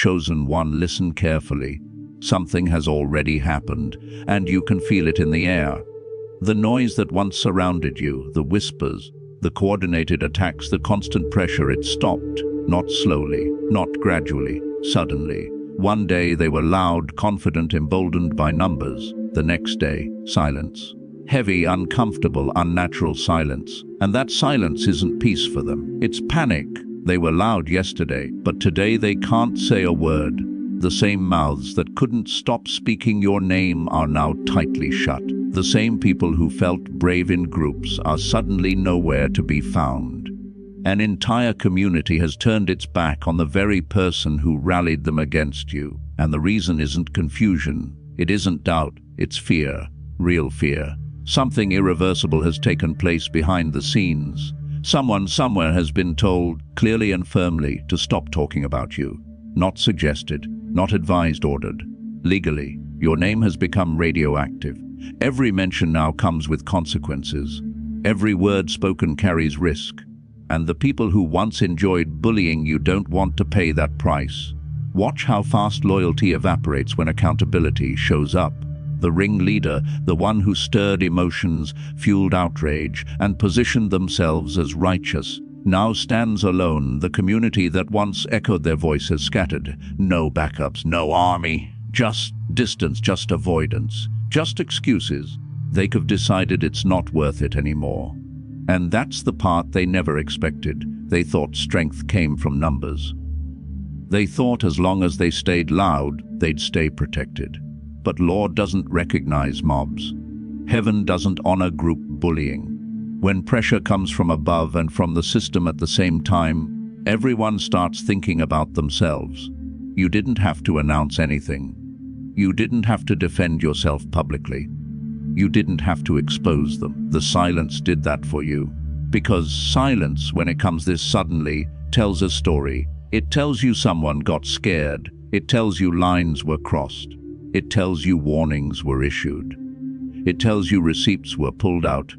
Chosen one, listen carefully. Something has already happened, and you can feel it in the air. The noise that once surrounded you, the whispers, the coordinated attacks, the constant pressure, it stopped. Not slowly, not gradually, suddenly. One day they were loud, confident, emboldened by numbers. The next day, silence. Heavy, uncomfortable, unnatural silence. And that silence isn't peace for them. It's panic. They were loud yesterday, but today they can't say a word. The same mouths that couldn't stop speaking your name are now tightly shut. The same people who felt brave in groups are suddenly nowhere to be found. An entire community has turned its back on the very person who rallied them against you. And the reason isn't confusion. It isn't doubt. It's fear. Real fear. Something irreversible has taken place behind the scenes. Someone somewhere has been told, clearly and firmly, to stop talking about you. Not suggested, not advised, ordered. Legally, your name has become radioactive. Every mention now comes with consequences. Every word spoken carries risk. And the people who once enjoyed bullying you don't want to pay that price. Watch how fast loyalty evaporates when accountability shows up. The ringleader, the one who stirred emotions, fueled outrage, and positioned themselves as righteous, now stands alone. The community that once echoed their voices scattered. No backups, no army. Just distance, just avoidance, just excuses. They have decided it's not worth it anymore. And that's the part they never expected. They thought strength came from numbers. They thought as long as they stayed loud, they'd stay protected. But law doesn't recognize mobs. Heaven doesn't honor group bullying. When pressure comes from above and from the system at the same time, everyone starts thinking about themselves. You didn't have to announce anything. You didn't have to defend yourself publicly. You didn't have to expose them. The silence did that for you. Because silence, when it comes this suddenly, tells a story. It tells you someone got scared. It tells you lines were crossed. It tells you warnings were issued. It tells you receipts were pulled out.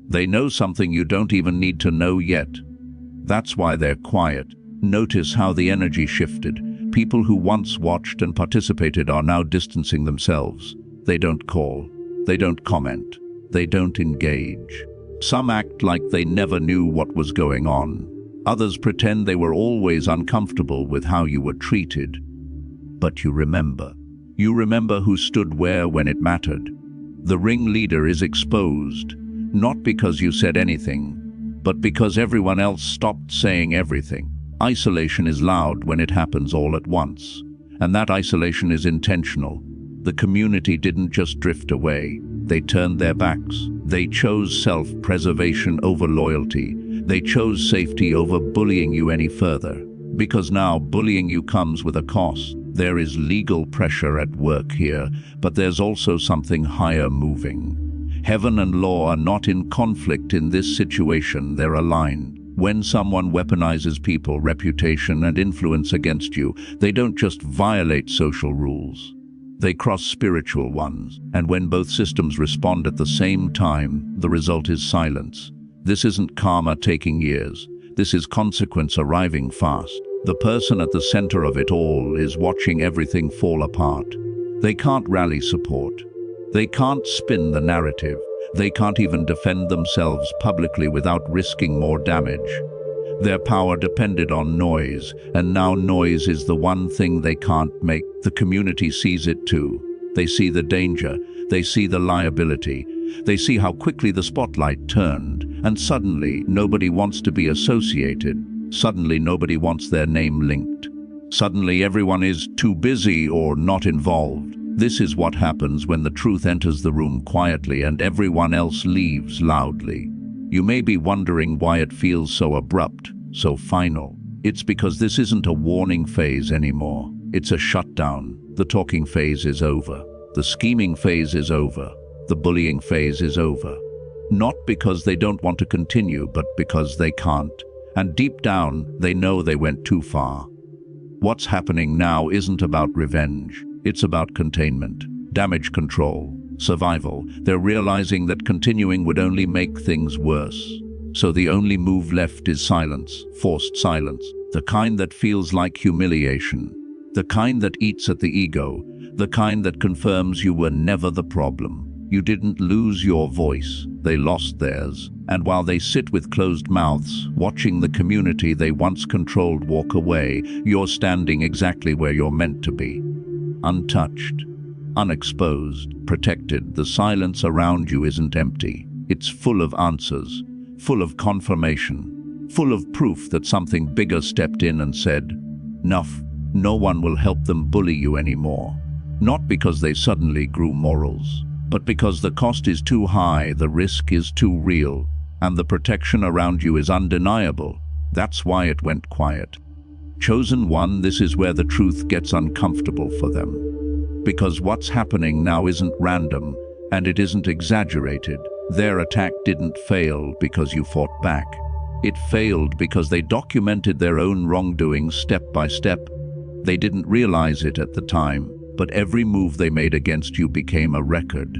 They know something you don't even need to know yet. That's why they're quiet. Notice how the energy shifted. People who once watched and participated are now distancing themselves. They don't call. They don't comment. They don't engage. Some act like they never knew what was going on. Others pretend they were always uncomfortable with how you were treated. But you remember. You remember who stood where when it mattered. The ringleader is exposed, not because you said anything, but because everyone else stopped saying everything. Isolation is loud when it happens all at once, and that isolation is intentional. The community didn't just drift away. They turned their backs. They chose self-preservation over loyalty. They chose safety over bullying you any further. Because now bullying you comes with a cost. There is legal pressure at work here, but there's also something higher moving. Heaven and law are not in conflict in this situation, they're aligned. When someone weaponizes people, reputation, and influence against you, they don't just violate social rules. They cross spiritual ones. And when both systems respond at the same time, the result is silence. This isn't karma taking years. This is consequence arriving fast. The person at the center of it all is watching everything fall apart. They can't rally support. They can't spin the narrative. They can't even defend themselves publicly without risking more damage. Their power depended on noise, and now noise is the one thing they can't make. The community sees it too. They see the danger. They see the liability. They see how quickly the spotlight turned, and suddenly nobody wants to be associated. Suddenly nobody wants their name linked. Suddenly everyone is too busy or not involved. This is what happens when the truth enters the room quietly and everyone else leaves loudly. You may be wondering why it feels so abrupt, so final. It's because this isn't a warning phase anymore. It's a shutdown. The talking phase is over. The scheming phase is over. The bullying phase is over. Not because they don't want to continue, but because they can't. And deep down, they know they went too far. What's happening now isn't about revenge. It's about containment, damage control, survival. They're realizing that continuing would only make things worse. So the only move left is silence, forced silence, the kind that feels like humiliation. The kind that eats at the ego, the kind that confirms you were never the problem. You didn't lose your voice, they lost theirs. And while they sit with closed mouths, watching the community they once controlled walk away, you're standing exactly where you're meant to be. Untouched, unexposed, protected. The silence around you isn't empty. It's full of answers, full of confirmation, full of proof that something bigger stepped in and said, "Enough, no one will help them bully you anymore." Not because they suddenly grew morals, but because the cost is too high, the risk is too real, and the protection around you is undeniable. That's why it went quiet. Chosen one, this is where the truth gets uncomfortable for them. Because what's happening now isn't random, and it isn't exaggerated. Their attack didn't fail because you fought back. It failed because they documented their own wrongdoing step by step. They didn't realize it at the time, but every move they made against you became a record.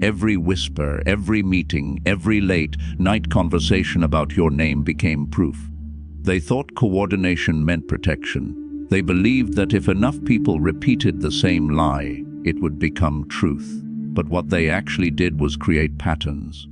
Every whisper, every meeting, every late-night conversation about your name became proof. They thought coordination meant protection. They believed that if enough people repeated the same lie, it would become truth. But what they actually did was create patterns.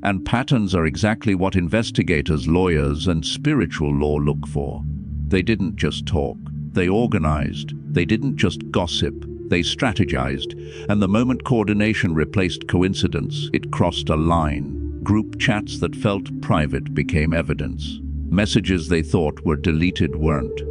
And patterns are exactly what investigators, lawyers, and spiritual law look for. They didn't just talk. They organized. They didn't just gossip. They strategized. And the moment coordination replaced coincidence, it crossed a line. Group chats that felt private became evidence. Messages they thought were deleted weren't.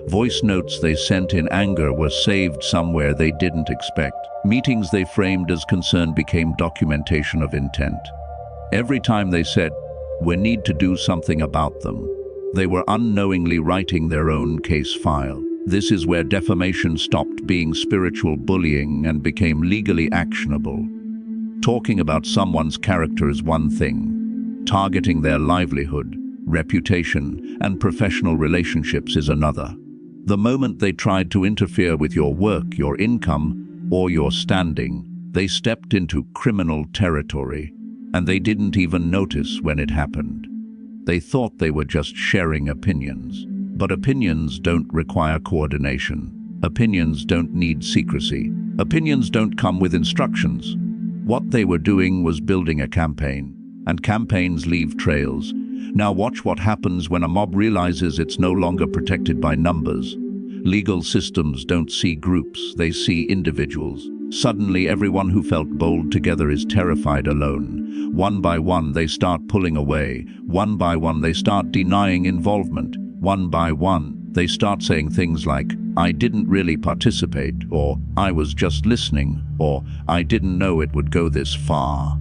Voice notes they sent in anger were saved somewhere they didn't expect. Meetings they framed as concern became documentation of intent. Every time they said, "We need to do something about them," they were unknowingly writing their own case file. This is where defamation stopped being spiritual bullying and became legally actionable. Talking about someone's character is one thing. Targeting their livelihood, reputation, and professional relationships is another. The moment they tried to interfere with your work, your income, or your standing, they stepped into criminal territory, and they didn't even notice when it happened. They thought they were just sharing opinions. But opinions don't require coordination. Opinions don't need secrecy. Opinions don't come with instructions. What they were doing was building a campaign, and campaigns leave trails. Now watch what happens when a mob realizes it's no longer protected by numbers. Legal systems don't see groups, they see individuals. Suddenly everyone who felt bold together is terrified alone. One by one they start pulling away. One by one they start denying involvement. One by one they start saying things like, "I didn't really participate," or "I was just listening," or "I didn't know it would go this far."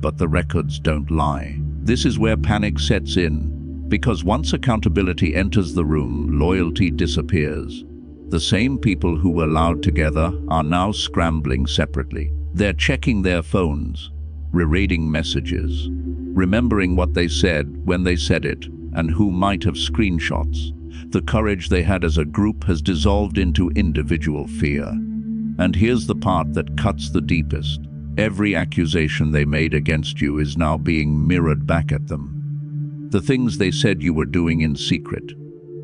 But the records don't lie. This is where panic sets in. Because once accountability enters the room, loyalty disappears. The same people who were loud together are now scrambling separately. They're checking their phones, rereading messages, remembering what they said, when they said it, and who might have screenshots. The courage they had as a group has dissolved into individual fear. And here's the part that cuts the deepest. Every accusation they made against you is now being mirrored back at them. The things they said you were doing in secret,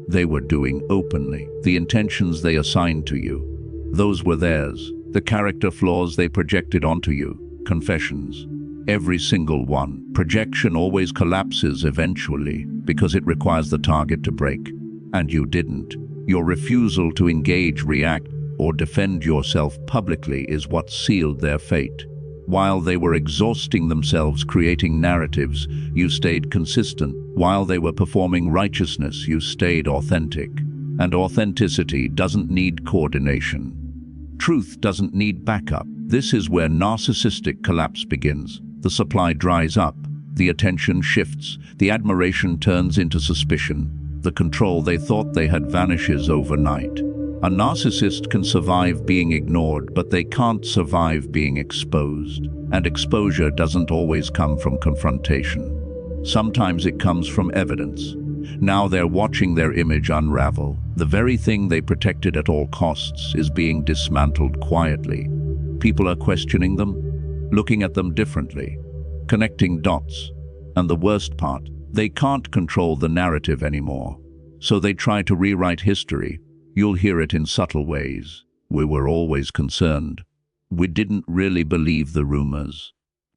they were doing openly. The intentions they assigned to you, those were theirs. The character flaws they projected onto you, confessions, every single one. Projection always collapses eventually because it requires the target to break. And you didn't. Your refusal to engage, react, or defend yourself publicly is what sealed their fate. While they were exhausting themselves creating narratives, you stayed consistent. While they were performing righteousness, you stayed authentic. And authenticity doesn't need coordination. Truth doesn't need backup. This is where narcissistic collapse begins. The supply dries up, the attention shifts, the admiration turns into suspicion. The control they thought they had vanishes overnight. A narcissist can survive being ignored, but they can't survive being exposed. And exposure doesn't always come from confrontation. Sometimes it comes from evidence. Now they're watching their image unravel. The very thing they protected at all costs is being dismantled quietly. People are questioning them, looking at them differently, connecting dots. And the worst part, they can't control the narrative anymore. So they try to rewrite history. You'll hear it in subtle ways. We were always concerned. We didn't really believe the rumors.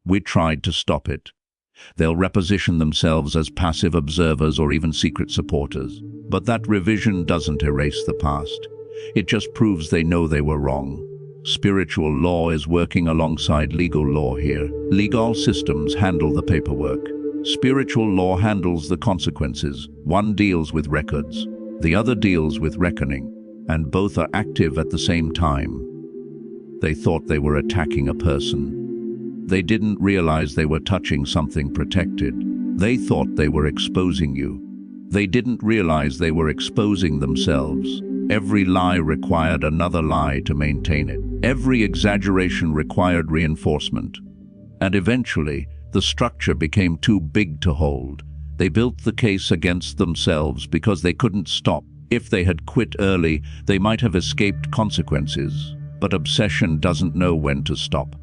We tried to stop it. They'll reposition themselves as passive observers or even secret supporters. But that revision doesn't erase the past. It just proves they know they were wrong. Spiritual law is working alongside legal law here. Legal systems handle the paperwork. Spiritual law handles the consequences. One deals with records, the other deals with reckoning, and both are active at the same time. They thought they were attacking a person. They didn't realize they were touching something protected. They thought they were exposing you. They didn't realize they were exposing themselves. Every lie required another lie to maintain it. Every exaggeration required reinforcement. And eventually, the structure became too big to hold. They built the case against themselves because they couldn't stop. If they had quit early, they might have escaped consequences. But obsession doesn't know when to stop.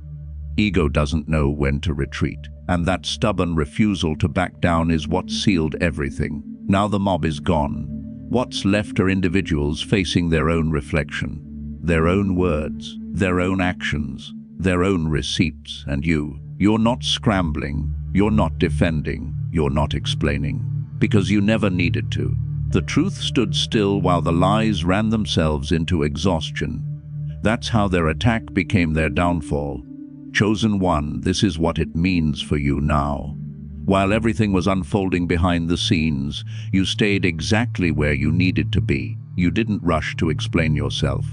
Ego doesn't know when to retreat. And that stubborn refusal to back down is what sealed everything. Now the mob is gone. What's left are individuals facing their own reflection, their own words, their own actions, their own receipts. And you're not scrambling, you're not defending, you're not explaining, because you never needed to. The truth stood still while the lies ran themselves into exhaustion. That's how their attack became their downfall. Chosen one, this is what it means for you now. While everything was unfolding behind the scenes, you stayed exactly where you needed to be. You didn't rush to explain yourself.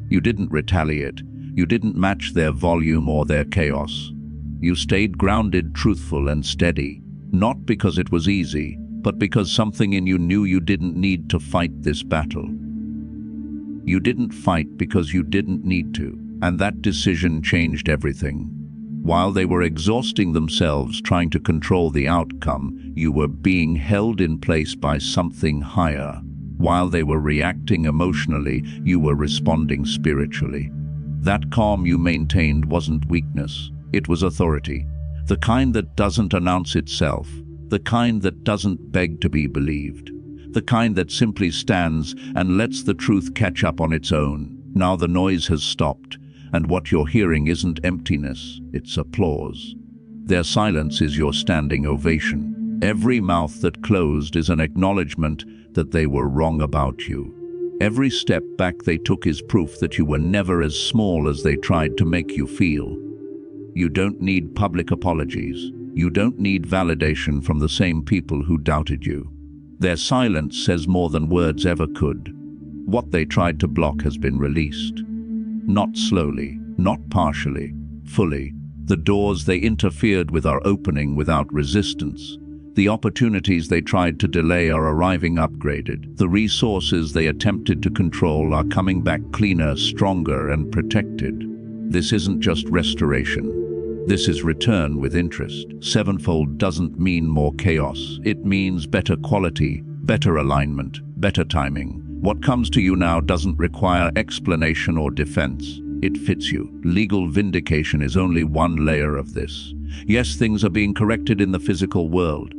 You didn't retaliate. You didn't match their volume or their chaos. You stayed grounded, truthful, and steady, not because it was easy, but because something in you knew you didn't need to fight this battle. You didn't fight because you didn't need to, and that decision changed everything. While they were exhausting themselves trying to control the outcome, you were being held in place by something higher. While they were reacting emotionally, you were responding spiritually. That calm you maintained wasn't weakness, it was authority. The kind that doesn't announce itself, the kind that doesn't beg to be believed, the kind that simply stands and lets the truth catch up on its own. Now the noise has stopped, and what you're hearing isn't emptiness, it's applause. Their silence is your standing ovation. Every mouth that closed is an acknowledgement that they were wrong about you. Every step back they took is proof that you were never as small as they tried to make you feel. You don't need public apologies. You don't need validation from the same people who doubted you. Their silence says more than words ever could. What they tried to block has been released. Not slowly, not partially, fully. The doors they interfered with are opening without resistance. The opportunities they tried to delay are arriving upgraded. The resources they attempted to control are coming back cleaner, stronger, and protected. This isn't just restoration. This is return with interest. Sevenfold doesn't mean more chaos. It means better quality, better alignment, better timing. What comes to you now doesn't require explanation or defense. It fits you. Legal vindication is only one layer of this. Yes, things are being corrected in the physical world.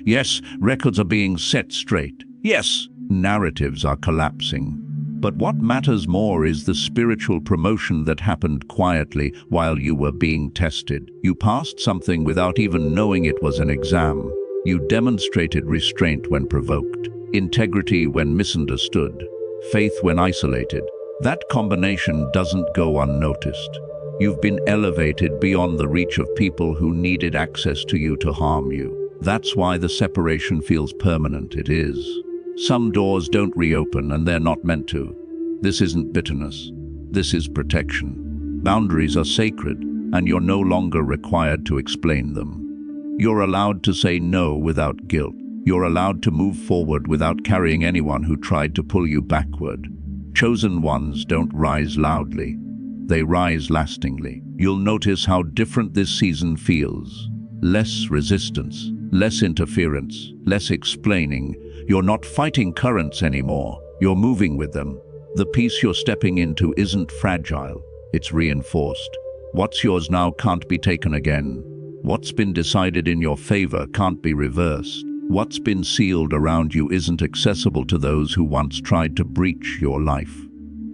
Yes, records are being set straight. Yes, narratives are collapsing. But what matters more is the spiritual promotion that happened quietly while you were being tested. You passed something without even knowing it was an exam. You demonstrated restraint when provoked, integrity when misunderstood, faith when isolated. That combination doesn't go unnoticed. You've been elevated beyond the reach of people who needed access to you to harm you. That's why the separation feels permanent. It is. Some doors don't reopen, and they're not meant to. This isn't bitterness. This is protection. Boundaries are sacred, and you're no longer required to explain them. You're allowed to say no without guilt. You're allowed to move forward without carrying anyone who tried to pull you backward. Chosen ones don't rise loudly. They rise lastingly. You'll notice how different this season feels. Less resistance, less interference, less explaining. You're not fighting currents anymore. You're moving with them. The peace you're stepping into isn't fragile. It's reinforced. What's yours now can't be taken again. What's been decided in your favor can't be reversed. What's been sealed around you isn't accessible to those who once tried to breach your life.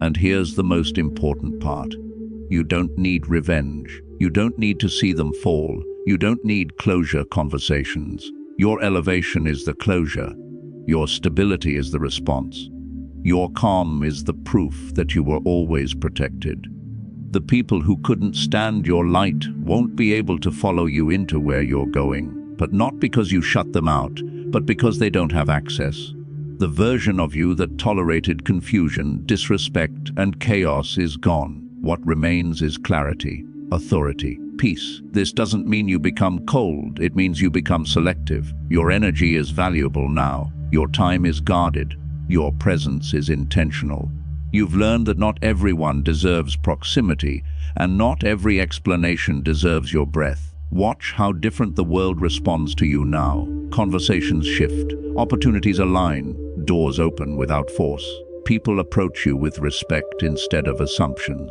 And here's the most important part. You don't need revenge. You don't need to see them fall. You don't need closure conversations. Your elevation is the closure. Your stability is the response. Your calm is the proof that you were always protected. The people who couldn't stand your light won't be able to follow you into where you're going, but not because you shut them out, but because they don't have access. The version of you that tolerated confusion, disrespect, and chaos is gone. What remains is clarity, authority, peace. This doesn't mean you become cold, it means you become selective. Your energy is valuable now. Your time is guarded. Your presence is intentional. You've learned that not everyone deserves proximity, and not every explanation deserves your breath. Watch how different the world responds to you now. Conversations shift, opportunities align, doors open without force. People approach you with respect instead of assumptions.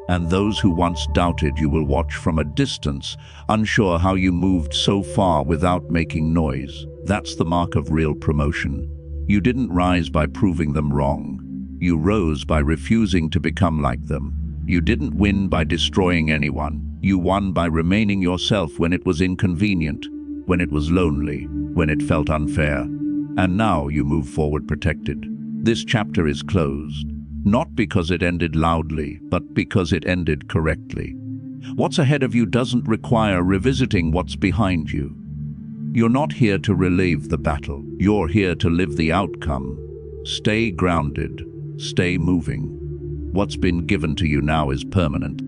And those who once doubted you will watch from a distance, unsure how you moved so far without making noise. That's the mark of real promotion. You didn't rise by proving them wrong. You rose by refusing to become like them. You didn't win by destroying anyone. You won by remaining yourself when it was inconvenient, when it was lonely, when it felt unfair. And now you move forward protected. This chapter is closed, not because it ended loudly, but because it ended correctly. What's ahead of you doesn't require revisiting what's behind you. You're not here to relive the battle. You're here to live the outcome. Stay grounded. Stay moving. What's been given to you now is permanent.